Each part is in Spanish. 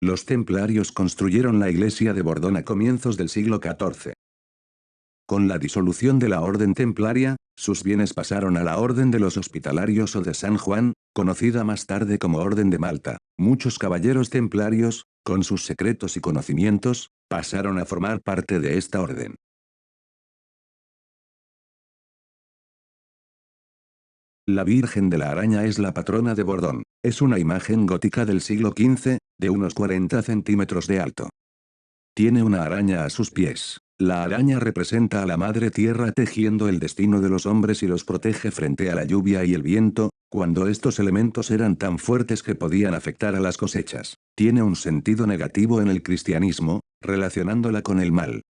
Los templarios construyeron la iglesia de Bordón a comienzos del siglo XIV. Con la disolución de la orden templaria, sus bienes pasaron a la Orden de los Hospitalarios o de San Juan, conocida más tarde como Orden de Malta. Muchos caballeros templarios, con sus secretos y conocimientos, pasaron a formar parte de esta orden. La Virgen de la Araña es la patrona de Bordón. Es una imagen gótica del siglo XV, de unos 40 centímetros de alto. Tiene una araña a sus pies. La araña representa a la Madre Tierra tejiendo el destino de los hombres y los protege frente a la lluvia y el viento, cuando estos elementos eran tan fuertes que podían afectar a las cosechas. Tiene un sentido negativo en el cristianismo, relacionándola con el mal.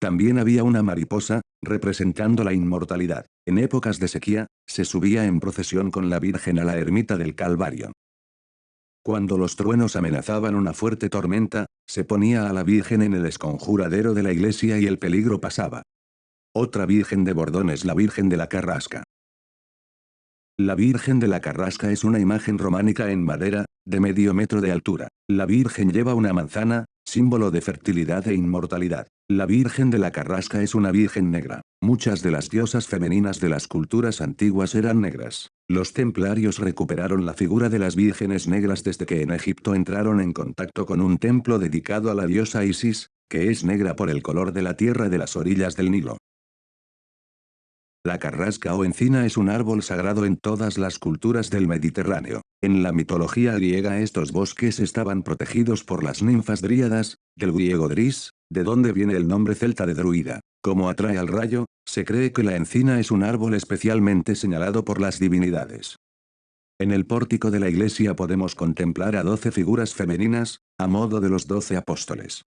También había una mariposa, representando la inmortalidad. En épocas de sequía, se subía en procesión con la Virgen a la ermita del Calvario. Cuando los truenos amenazaban una fuerte tormenta, se ponía a la Virgen en el esconjuradero de la iglesia y el peligro pasaba. Otra Virgen de Bordón es la Virgen de la Carrasca. La Virgen de la Carrasca es una imagen románica en madera, de medio metro de altura. La Virgen lleva una manzana, símbolo de fertilidad e inmortalidad. La Virgen de la Carrasca es una virgen negra. Muchas de las diosas femeninas de las culturas antiguas eran negras. Los templarios recuperaron la figura de las vírgenes negras desde que en Egipto entraron en contacto con un templo dedicado a la diosa Isis, que es negra por el color de la tierra de las orillas del Nilo. La carrasca o encina es un árbol sagrado en todas las culturas del Mediterráneo. En la mitología griega estos bosques estaban protegidos por las ninfas dríadas, del griego dris, de donde viene el nombre celta de druida. Como atrae al rayo, se cree que la encina es un árbol especialmente señalado por las divinidades. En el pórtico de la iglesia podemos contemplar a 12 figuras femeninas, a modo de los 12 apóstoles.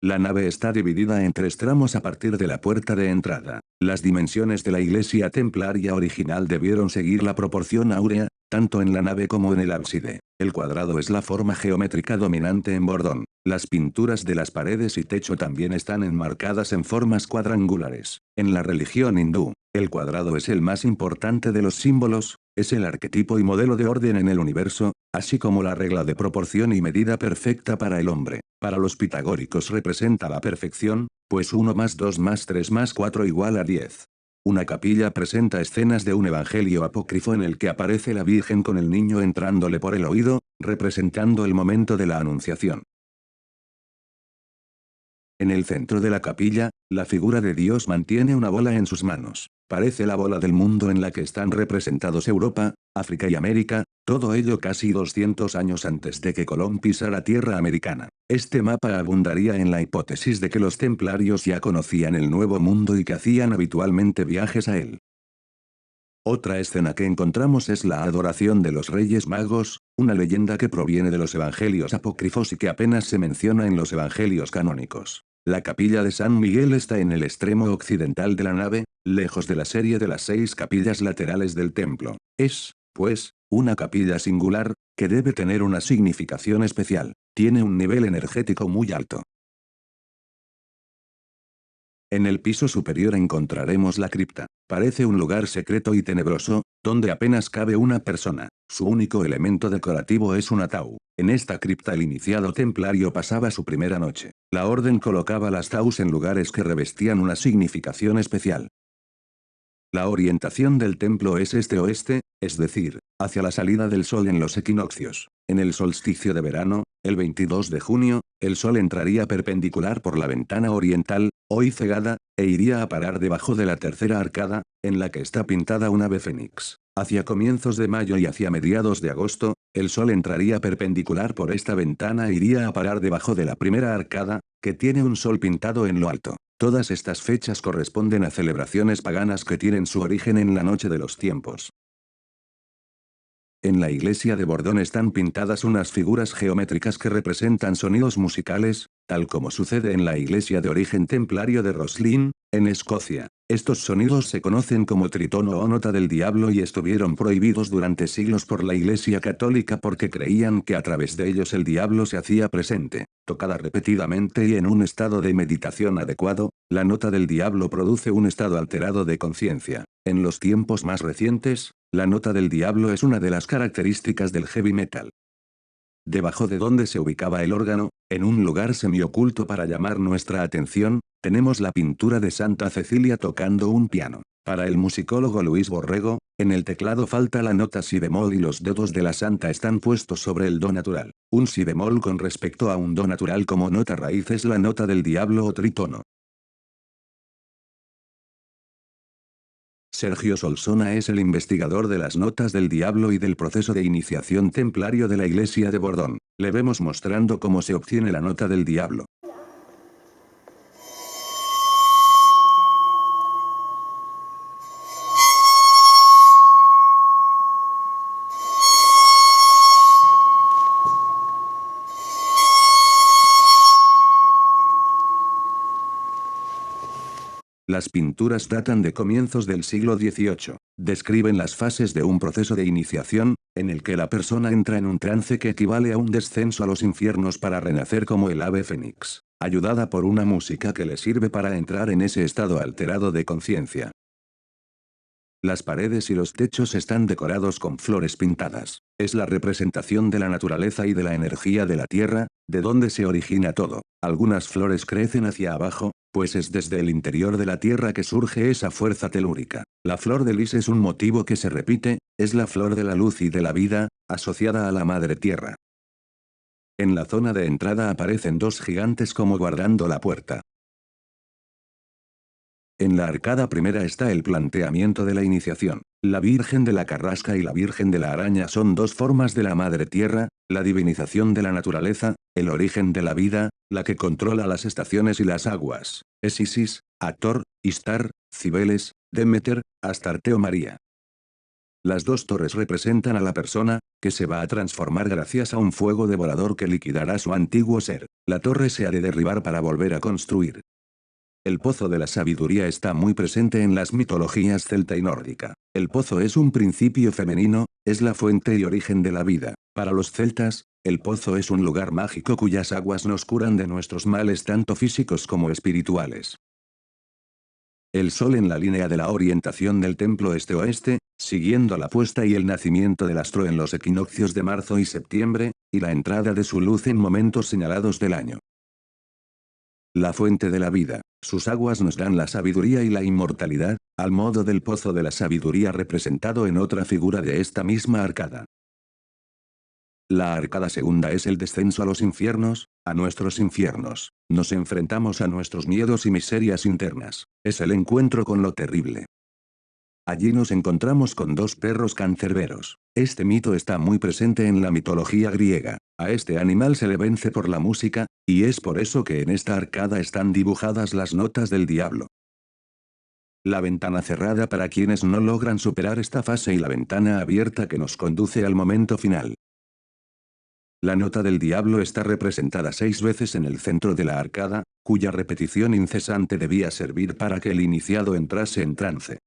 La nave está dividida en 3 tramos a partir de la puerta de entrada. Las dimensiones de la iglesia templaria original debieron seguir la proporción áurea, tanto en la nave como en el ábside. El cuadrado es la forma geométrica dominante en Bordón. Las pinturas de las paredes y techo también están enmarcadas en formas cuadrangulares. En la religión hindú, el cuadrado es el más importante de los símbolos, es el arquetipo y modelo de orden en el universo, así como la regla de proporción y medida perfecta para el hombre. Para los pitagóricos representa la perfección, pues 1 más 2 más 3 más 4 igual a 10. Una capilla presenta escenas de un evangelio apócrifo en el que aparece la Virgen con el niño entrándole por el oído, representando el momento de la anunciación. En el centro de la capilla, la figura de Dios mantiene una bola en sus manos. Parece la bola del mundo en la que están representados Europa, África y América, todo ello casi 200 años antes de que Colón pisara tierra americana. Este mapa abundaría en la hipótesis de que los templarios ya conocían el Nuevo Mundo y que hacían habitualmente viajes a él. Otra escena que encontramos es la adoración de los Reyes Magos, una leyenda que proviene de los evangelios apócrifos y que apenas se menciona en los evangelios canónicos. La capilla de San Miguel está en el extremo occidental de la nave, lejos de la serie de las 6 capillas laterales del templo. Es, pues, una capilla singular, que debe tener una significación especial. Tiene un nivel energético muy alto. En el piso superior encontraremos la cripta. Parece un lugar secreto y tenebroso, donde apenas cabe una persona. Su único elemento decorativo es un ataúd. En esta cripta el iniciado templario pasaba su primera noche. La orden colocaba las taus en lugares que revestían una significación especial. La orientación del templo es este-oeste, es decir, hacia la salida del sol en los equinoccios. En el solsticio de verano, el 22 de junio, el sol entraría perpendicular por la ventana oriental, hoy cegada, e iría a parar debajo de la tercera arcada, en la que está pintada un ave fénix. Hacia comienzos de mayo y hacia mediados de agosto, el sol entraría perpendicular por esta ventana e iría a parar debajo de la primera arcada, que tiene un sol pintado en lo alto. Todas estas fechas corresponden a celebraciones paganas que tienen su origen en la noche de los tiempos. En la iglesia de Bordón están pintadas unas figuras geométricas que representan sonidos musicales, tal como sucede en la iglesia de origen templario de Roslin, en Escocia. Estos sonidos se conocen como tritono o nota del diablo y estuvieron prohibidos durante siglos por la Iglesia Católica porque creían que a través de ellos el diablo se hacía presente. Tocada repetidamente y en un estado de meditación adecuado, la nota del diablo produce un estado alterado de conciencia. En los tiempos más recientes, la nota del diablo es una de las características del heavy metal. Debajo de donde se ubicaba el órgano, en un lugar semioculto para llamar nuestra atención, tenemos la pintura de Santa Cecilia tocando un piano. Para el musicólogo Luis Borrego, en el teclado falta la nota si bemol y los dedos de la santa están puestos sobre el do natural. Un si bemol con respecto a un do natural como nota raíz es la nota del diablo o tritono. Sergio Solsona es el investigador de las notas del diablo y del proceso de iniciación templario de la iglesia de Bordón. Le vemos mostrando cómo se obtiene la nota del diablo. Las pinturas datan de comienzos del siglo XVIII. Describen las fases de un proceso de iniciación, en el que la persona entra en un trance que equivale a un descenso a los infiernos para renacer como el ave fénix, ayudada por una música que le sirve para entrar en ese estado alterado de conciencia. Las paredes y los techos están decorados con flores pintadas. Es la representación de la naturaleza y de la energía de la tierra, de donde se origina todo. Algunas flores crecen hacia abajo, pues es desde el interior de la tierra que surge esa fuerza telúrica. La flor de lis es un motivo que se repite, es la flor de la luz y de la vida, asociada a la madre tierra. En la zona de entrada aparecen dos gigantes como guardando la puerta. En la arcada primera está el planteamiento de la iniciación. La Virgen de la Carrasca y la Virgen de la Araña son dos formas de la Madre Tierra, la divinización de la naturaleza, el origen de la vida, la que controla las estaciones y las aguas. Es Isis, Hathor, Istar, Cibeles, Demeter, Astarte o María. Las dos torres representan a la persona, que se va a transformar gracias a un fuego devorador que liquidará su antiguo ser. La torre se ha de derribar para volver a construir. El pozo de la sabiduría está muy presente en las mitologías celta y nórdica. El pozo es un principio femenino, es la fuente y origen de la vida. Para los celtas, el pozo es un lugar mágico cuyas aguas nos curan de nuestros males tanto físicos como espirituales. El sol en la línea de la orientación del templo este-oeste, siguiendo la puesta y el nacimiento del astro en los equinoccios de marzo y septiembre, y la entrada de su luz en momentos señalados del año. La fuente de la vida, sus aguas nos dan la sabiduría y la inmortalidad, al modo del pozo de la sabiduría representado en otra figura de esta misma arcada. La arcada segunda es el descenso a los infiernos, a nuestros infiernos. Nos enfrentamos a nuestros miedos y miserias internas. Es el encuentro con lo terrible. Allí nos encontramos con dos perros cancerberos. Este mito está muy presente en la mitología griega. A este animal se le vence por la música, y es por eso que en esta arcada están dibujadas las notas del diablo. La ventana cerrada para quienes no logran superar esta fase y la ventana abierta que nos conduce al momento final. La nota del diablo está representada 6 veces en el centro de la arcada, cuya repetición incesante debía servir para que el iniciado entrase en trance.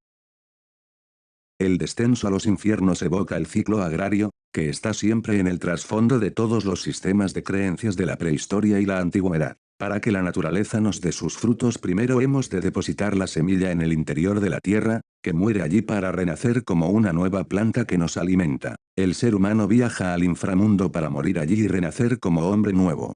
El descenso a los infiernos evoca el ciclo agrario, que está siempre en el trasfondo de todos los sistemas de creencias de la prehistoria y la antigüedad. Para que la naturaleza nos dé sus frutos primero hemos de depositar la semilla en el interior de la tierra, que muere allí para renacer como una nueva planta que nos alimenta. El ser humano viaja al inframundo para morir allí y renacer como hombre nuevo.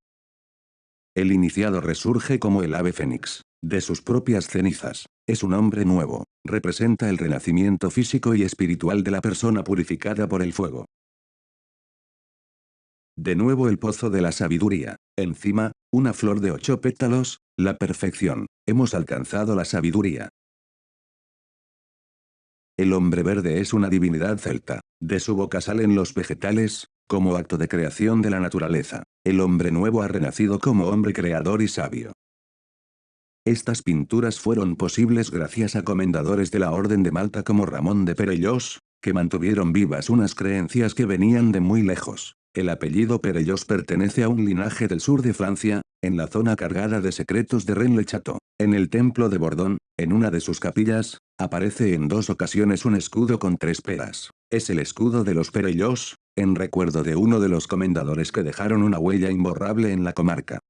El iniciado resurge como el ave fénix, de sus propias cenizas. Es un hombre nuevo, representa el renacimiento físico y espiritual de la persona purificada por el fuego. De nuevo el pozo de la sabiduría. Encima, una flor de 8 pétalos, la perfección. Hemos alcanzado la sabiduría. El hombre verde es una divinidad celta. De su boca salen los vegetales, como acto de creación de la naturaleza. El hombre nuevo ha renacido como hombre creador y sabio. Estas pinturas fueron posibles gracias a comendadores de la Orden de Malta como Ramón de Perellós, que mantuvieron vivas unas creencias que venían de muy lejos. El apellido Perellos pertenece a un linaje del sur de Francia, en la zona cargada de secretos de Rennes-le-Château. En el templo de Bordón, en una de sus capillas, aparece en 2 ocasiones un escudo con 3 peras. Es el escudo de los Perellos, en recuerdo de uno de los comendadores que dejaron una huella imborrable en la comarca.